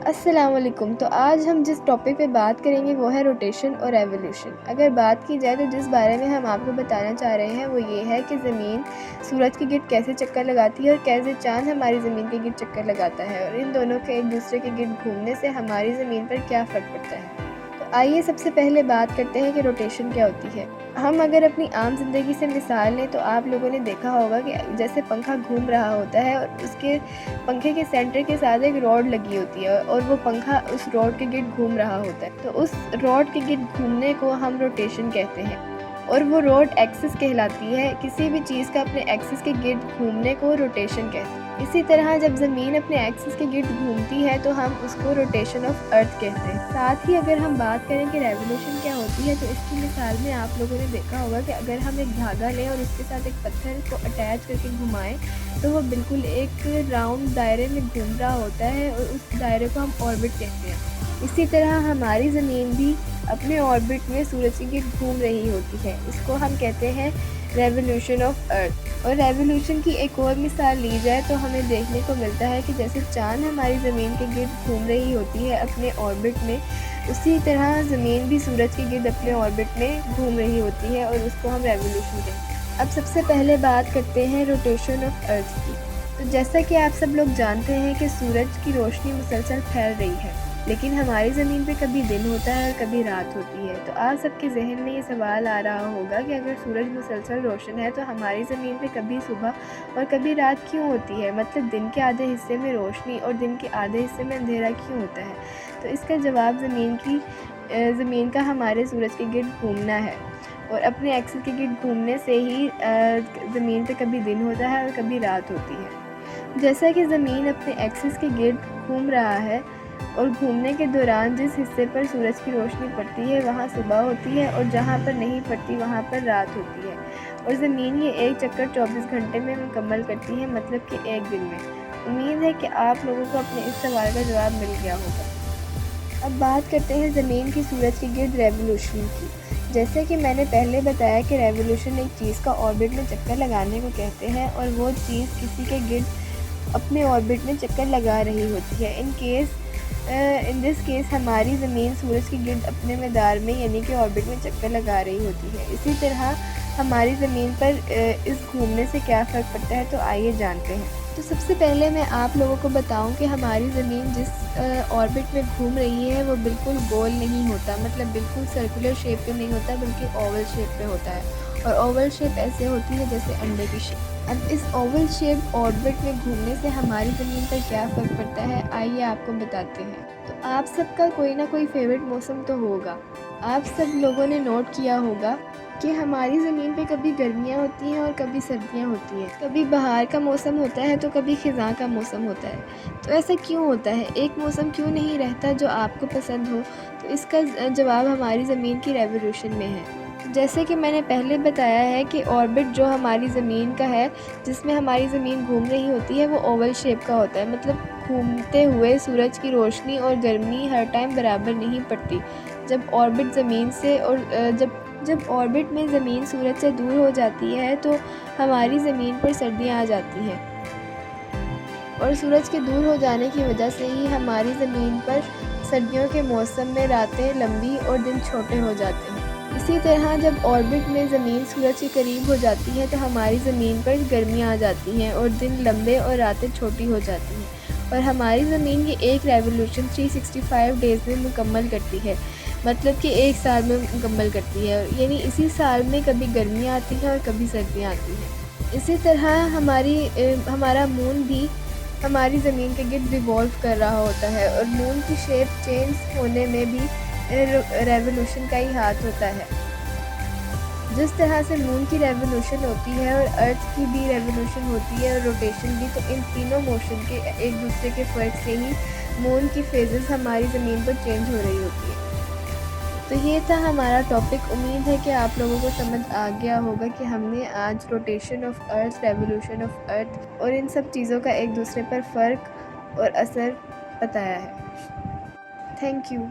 السلام علیکم۔ تو آج ہم جس ٹاپک پہ بات کریں گے وہ ہے روٹیشن اور ریولیوشن۔ اگر بات کی جائے تو جس بارے میں ہم آپ کو بتانا چاہ رہے ہیں وہ یہ ہے کہ زمین سورج کے گرد کیسے چکر لگاتی ہے اور کیسے چاند ہماری زمین کے گرد چکر لگاتا ہے، اور ان دونوں کے ایک دوسرے کے گرد گھومنے سے ہماری زمین پر کیا فرق پڑتا ہے۔ تو آئیے سب سے پہلے بات کرتے ہیں کہ روٹیشن کیا ہوتی ہے۔ ہم اگر اپنی عام زندگی سے مثال لیں تو آپ لوگوں نے دیکھا ہوگا کہ جیسے پنکھا گھوم رہا ہوتا ہے اور اس کے پنکھے کے سینٹر کے ساتھ ایک راڈ لگی ہوتی ہے اور وہ پنکھا اس راڈ کے گرد گھوم رہا ہوتا ہے، تو اس راڈ کے گرد گھومنے کو ہم روٹیشن کہتے ہیں، اور وہ راڈ ایکسس کہلاتی ہے۔ کسی بھی چیز کا اپنے ایکسس کے گرد گھومنے کو روٹیشن کہتے ہیں۔ اسی طرح جب زمین اپنے ایکسس کے گرد گھومتی ہے تو ہم اس کو روٹیشن آف ارتھ کہتے ہیں۔ ساتھ ہی اگر ہم بات کریں کہ ریولیوشن کیا ہوتی ہے تو اس کی مثال میں آپ لوگوں نے دیکھا ہوگا کہ اگر ہم ایک دھاگا لیں اور اس کے ساتھ ایک پتھر کو اٹیچ کر کے گھمائیں تو وہ بالکل ایک راؤنڈ دائرے میں گھوم رہا ہوتا ہے، اور اس دائرے کو ہم آربٹ کہتے ہیں۔ اسی طرح ہماری زمین بھی اپنے آربٹ میں سورج کے گرد گھوم رہی ہوتی ہے، اس کو ہم کہتے ہیں ریولیوشن آف ارتھ۔ اور ریولیوشن کی ایک اور مثال لی جائے تو ہمیں دیکھنے کو ملتا ہے کہ جیسے چاند ہماری زمین کے گرد گھوم رہی ہوتی ہے اپنے آربٹ میں، اسی طرح زمین بھی سورج کے گرد اپنے آربٹ میں گھوم رہی ہوتی ہے، اور اس کو ہم ریولیوشن کہتے ہیں۔ اب سب سے پہلے بات کرتے ہیں روٹیشن آف ارتھ کی۔ تو جیسا کہ آپ سب لوگ جانتے ہیں کہ سورج کی روشنی مسلسل پھیل رہی ہے، لیکن ہماری زمین پہ کبھی دن ہوتا ہے اور کبھی رات ہوتی ہے۔ تو آپ سب کے ذہن میں یہ سوال آ رہا ہوگا کہ اگر سورج مسلسل روشن ہے تو ہماری زمین پہ کبھی صبح اور کبھی رات کیوں ہوتی ہے؟ مطلب دن کے آدھے حصے میں روشنی اور دن کے آدھے حصے میں اندھیرا کیوں ہوتا ہے؟ تو اس کا جواب زمین کا ہمارے سورج کے گرد گھومنا ہے، اور اپنے ایکسس کے گرد گھومنے سے ہی زمین پہ کبھی دن ہوتا ہے اور کبھی رات ہوتی ہے۔ جیسا کہ زمین اپنے ایکسس کے گرد گھوم رہا ہے اور گھومنے کے دوران جس حصے پر سورج کی روشنی پڑتی ہے وہاں صبح ہوتی ہے، اور جہاں پر نہیں پڑتی وہاں پر رات ہوتی ہے، اور زمین یہ ایک چکر 24 گھنٹے میں مکمل کرتی ہے، مطلب کہ ایک دن میں۔ امید ہے کہ آپ لوگوں کو اپنے اس سوال کا جواب مل گیا ہوگا۔ اب بات کرتے ہیں زمین کی سورج کے گرد ریولیوشن کی۔ جیسے کہ میں نے پہلے بتایا کہ ریولیوشن ایک چیز کا آربٹ میں چکر لگانے کو کہتے ہیں، اور وہ چیز کسی کے گرد اپنے آربٹ میں چکر لگا رہی ہوتی ہے۔ ان دس کیس ہماری زمین سورج کے گرد اپنے مدار میں یعنی کہ آربٹ میں چکر لگا رہی ہوتی ہے۔ اسی طرح ہماری زمین پر اس گھومنے سے کیا فرق پڑتا ہے، تو آئیے جانتے ہیں۔ تو سب سے پہلے میں آپ لوگوں کو بتاؤں کہ ہماری زمین جس آربٹ میں گھوم رہی ہے وہ بالکل گول نہیں ہوتا، مطلب بالکل سرکولر شیپ پہ نہیں ہوتا بلکہ اوول شیپ پہ ہوتا ہے، اور اوول شیپ ایسے ہوتی ہے جیسے انڈے کی شیپ۔ اب اس اوول شیپ آربٹ میں گھومنے سے ہماری زمین پر کیا فرق پڑتا ہے، آئیے آپ کو بتاتے ہیں۔ تو آپ سب کا کوئی نہ کوئی فیوریٹ موسم تو ہوگا۔ آپ سب لوگوں نے نوٹ کیا ہوگا کہ ہماری زمین پہ کبھی گرمیاں ہوتی ہیں اور کبھی سردیاں ہوتی ہیں، کبھی بہار کا موسم ہوتا ہے تو کبھی خزاں کا موسم ہوتا ہے۔ تو ایسا کیوں ہوتا ہے؟ ایک موسم کیوں نہیں رہتا جو آپ کو پسند ہو؟ تو اس کا جواب ہماری زمین کی ریولیوشن میں ہے۔ جیسے کہ میں نے پہلے بتایا ہے کہ آربٹ جو ہماری زمین کا ہے جس میں ہماری زمین گھوم رہی ہوتی ہے وہ اوول شیپ کا ہوتا ہے، مطلب گھومتے ہوئے سورج کی روشنی اور گرمی ہر ٹائم برابر نہیں پڑتی۔ جب آربٹ زمین سے اور جب آربٹ میں زمین سورج سے دور ہو جاتی ہے تو ہماری زمین پر سردیاں آ جاتی ہیں، اور سورج کے دور ہو جانے کی وجہ سے ہی ہماری زمین پر سردیوں کے موسم میں راتیں لمبی اور دن چھوٹے ہو جاتے ہیں۔ اسی طرح جب آربٹ میں زمین سورج کے قریب ہو جاتی ہے تو ہماری زمین پر گرمیاں آ جاتی ہیں اور دن لمبے اور راتیں چھوٹی ہو جاتی ہیں، اور ہماری زمین یہ ایک ریولیوشن 365 ڈیز میں مکمل کرتی ہے، مطلب کہ ایک سال میں مکمل کرتی ہے، یعنی اسی سال میں کبھی گرمیاں آتی ہیں اور کبھی سردیاں آتی ہیں۔ اسی طرح ہمارا مون بھی ہماری زمین کے گرد ریوالو کر رہا ہوتا ہے، اور مون کی شیپ چینج ہونے میں بھی ریولیوشن کا ہی ہاتھ ہوتا ہے۔ جس طرح سے مون کی ریولیوشن ہوتی ہے اور ارتھ کی بھی ریولیوشن ہوتی ہے اور روٹیشن بھی، تو ان تینوں موشن کے ایک دوسرے کے فرق سے ہی مون کی فیزز ہماری زمین پر چینج ہو رہی ہوتی ہے۔ تو یہ تھا ہمارا ٹاپک۔ امید ہے کہ آپ لوگوں کو سمجھ آ گیا ہوگا کہ ہم نے آج rotation of earth, revolution of earth اور ان سب چیزوں کا ایک دوسرے پر فرق اور اثر بتایا ہے۔ Thank you.